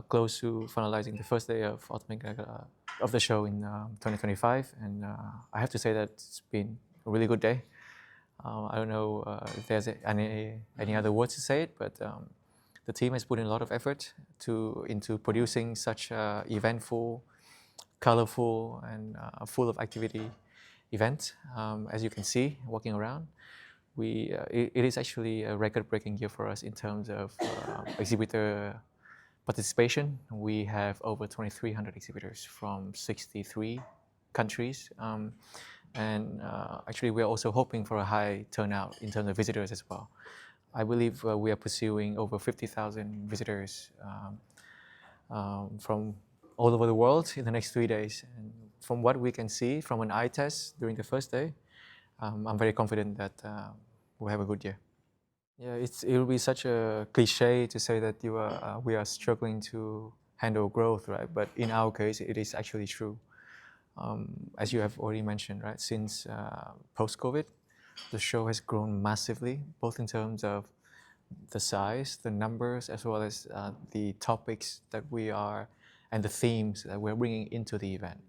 close to finalizing the first day of of the show in 2025, and I have to say that it's been a really good day. I don't know if there's any other words to say it, but the team has put in a lot of effort into producing such eventful, colorful, and full of activity event. As you can see, walking around, it is actually a record-breaking year for us in terms of exhibitor participation. We have over 2,300 exhibitors from 63 countries. And actually, we're also hoping for a high turnout in terms of visitors as well. I believe we are pursuing over 50,000 visitors from all over the world in the next 3 days. And from what we can see from an eye test during the first day, I'm very confident that we'll have a good year. Yeah, it will be such a cliche to say that we are struggling to handle growth, right? But in our case, it is actually true. As you have already mentioned, right? Since post-COVID, the show has grown massively, both in terms of the size, the numbers, as well as the topics that we are and the themes that we're bringing into the event.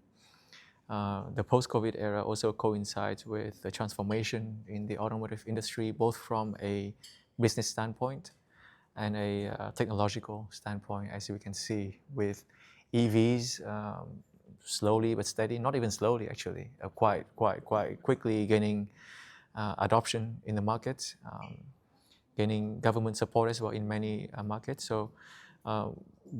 The post-COVID era also coincides with the transformation in the automotive industry, both from a business standpoint and a technological standpoint, as we can see with EVs slowly but steady, not even slowly actually, quite quickly gaining adoption in the market, gaining government support as well in many markets. So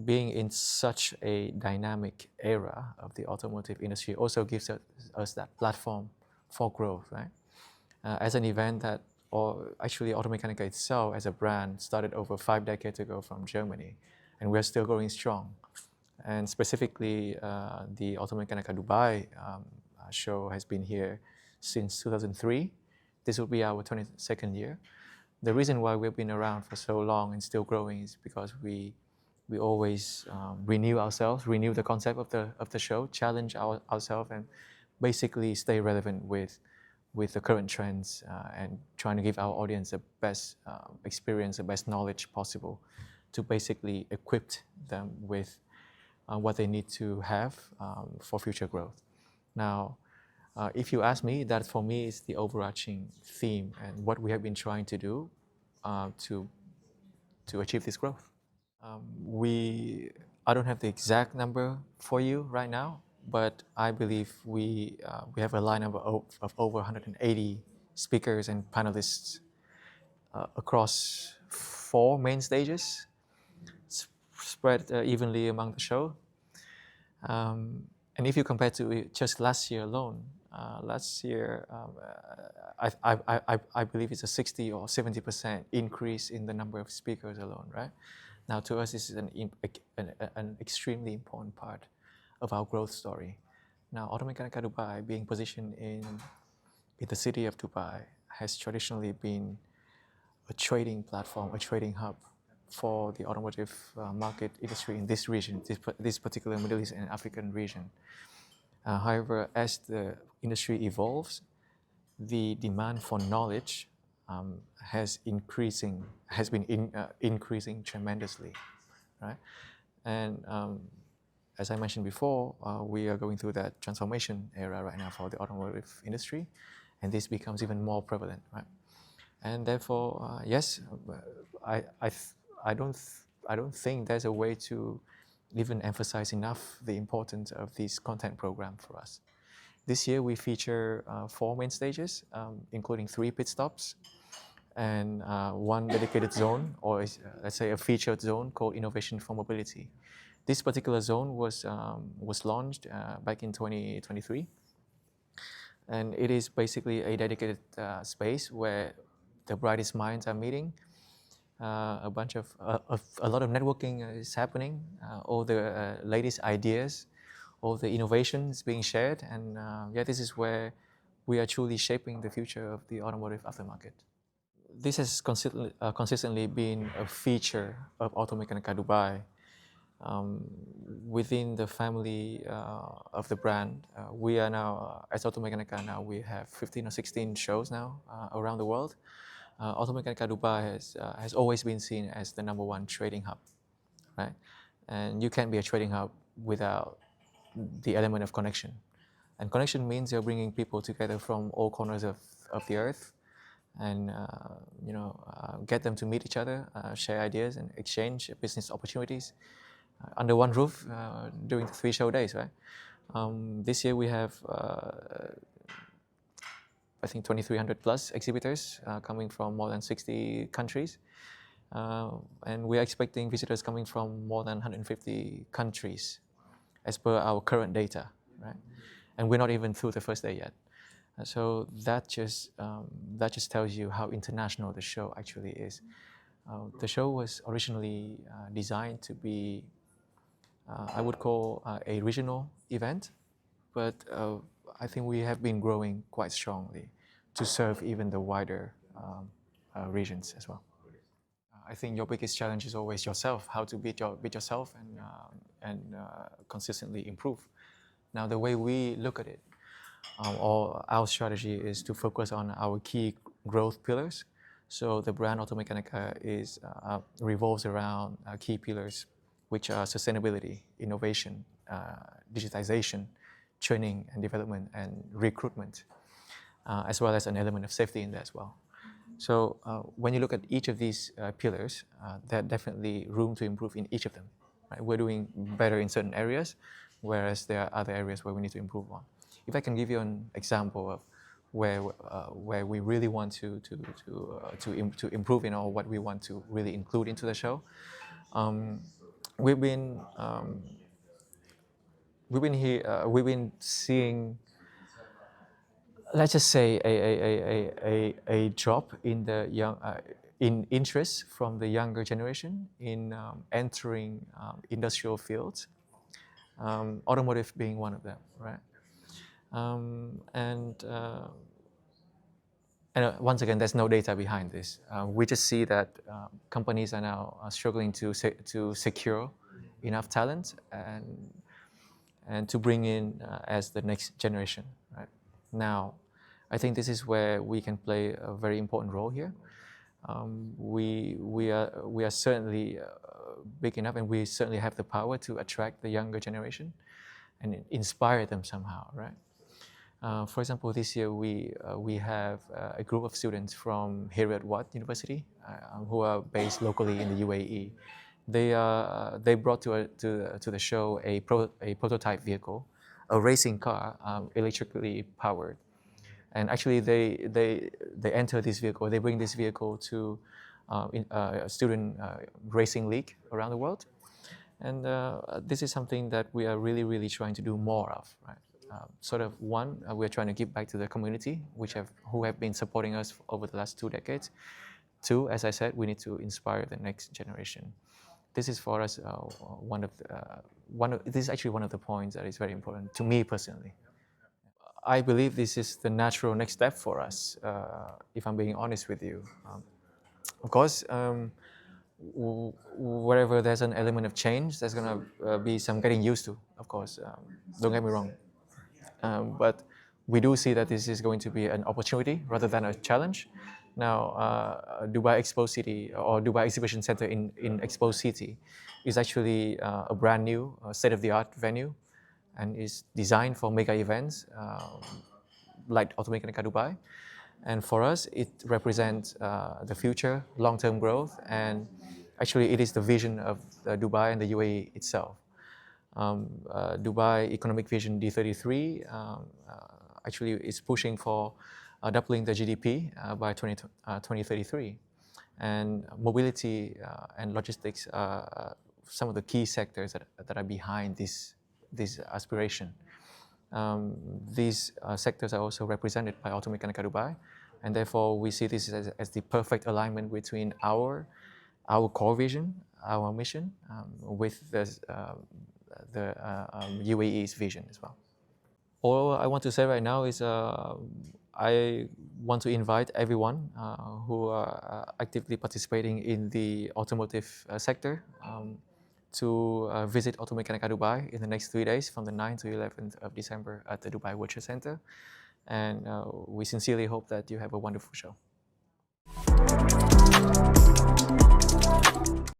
being in such a dynamic era of the automotive industry also gives us that platform for growth, right? As an event that, or actually Automechanika itself as a brand started over 5 decades ago from Germany, and we're still going strong. And specifically, the Automechanika Dubai show has been here since 2003. This will be our 22nd year. The reason why we've been around for so long and still growing is because we always renew ourselves, renew the concept of the show, challenge ourselves, and basically stay relevant with the current trends and trying to give our audience the best experience, the best knowledge possible to basically equip them with what they need to have for future growth. Now, if you ask me, that for me is the overarching theme and what we have been trying to do to achieve this growth. I don't have the exact number for you right now, but I believe we have a lineup of over 180 speakers and panelists across 4 main stages, spread evenly among the show. And if you compare to just last year alone, last year I believe it's a 60 or 70% increase in the number of speakers alone, right? Now to us this is an extremely important part of our growth story. Now Automechanika Dubai, being positioned in the city of Dubai, has traditionally been a trading platform, a trading hub for the automotive market industry in this region, this particular Middle East and African region. However, as the industry evolves, the demand for knowledge has been increasing tremendously, right? And as I mentioned before, we are going through that transformation era right now for the automotive industry, and this becomes even more prevalent, right? And therefore, yes, I don't think there's a way to even emphasize enough the importance of this content program for us. This year we feature 4 main stages, including 3 pit stops and 1 dedicated zone, or let's say a featured zone called Innovation for Mobility. This particular zone was launched back in 2023, and it is basically a dedicated space where the brightest minds are meeting. A lot of networking is happening. All the latest ideas, all the innovations being shared, and yeah, this is where we are truly shaping the future of the automotive aftermarket. This has consistently been a feature of Automechanika Dubai. Within the family of the brand, we are now, as Automechanika now, we have 15 or 16 shows now around the world. Automechanika Dubai has always been seen as the #1 trading hub, right? And you can't be a trading hub without the element of connection. And connection means you're bringing people together from all corners of the earth, and get them to meet each other, share ideas, and exchange business opportunities under one roof during the 3 show days, right? This year we have, I think, 2,300 plus exhibitors coming from more than 60 countries. And we are expecting visitors coming from more than 150 countries as per our current data, right? And we're not even through the first day yet. So that just tells you how international the show actually is. The show was originally designed to be, I would call, a regional event, but I think we have been growing quite strongly to serve even the wider regions as well. I think your biggest challenge is always yourself, how to beat yourself and consistently improve. Now, the way we look at it, or our strategy is to focus on our key growth pillars. So the brand Automechanika revolves around key pillars, which are sustainability, innovation, digitization, training and development, and recruitment, as well as an element of safety in there as well. So when you look at each of these pillars, there are definitely room to improve in each of them. Right? We're doing better in certain areas, whereas there are other areas where we need to improve on. If I can give you an example of where we really want to improve in, or what we want to really include into the show, we've been seeing, let's just say, a drop in the in interest from the younger generation in entering industrial fields, automotive being one of them, right? And once again, there's no data behind this. We just see that companies are now struggling to secure enough talent and to bring in as the next generation, right? Now, I think this is where we can play a very important role here. We are certainly big enough, and we certainly have the power to attract the younger generation and inspire them somehow, right? For example, this year we have a group of students from Heriot-Watt University who are based locally in the UAE. They brought to the show a prototype vehicle, a racing car, electrically powered. And actually, they enter this vehicle. They bring this vehicle to a student racing league around the world, and this is something that we are really trying to do more of. Right? One, we're trying to give back to the community, who have been supporting us over the last 2 decades. 2, as I said, we need to inspire the next generation. This is for us this is actually one of the points that is very important to me personally. I believe this is the natural next step for us, if I'm being honest with you. Of course, wherever there's an element of change, there's going to be some getting used to, of course. Don't get me wrong. But we do see that this is going to be an opportunity rather than a challenge. Now, Dubai Expo City, or Dubai Exhibition Center in Expo City, is actually a brand new state-of-the-art venue, and is designed for mega events like Automechanika Dubai. And for us, it represents the future, long-term growth, and actually it is the vision of Dubai and the UAE itself. Dubai Economic Vision D33 actually is pushing for doubling the GDP by 2033. And mobility and logistics are some of the key sectors that are behind this aspiration. These sectors are also represented by Automechanika Dubai, and therefore we see this as the perfect alignment between our core vision, our mission, with the UAE's vision as well. All I want to say right now is I want to invite everyone who are actively participating in the automotive sector to visit Automechanika Dubai in the next 3 days, from the 9th to 11th of December at the Dubai World Trade Center. And we sincerely hope that you have a wonderful show.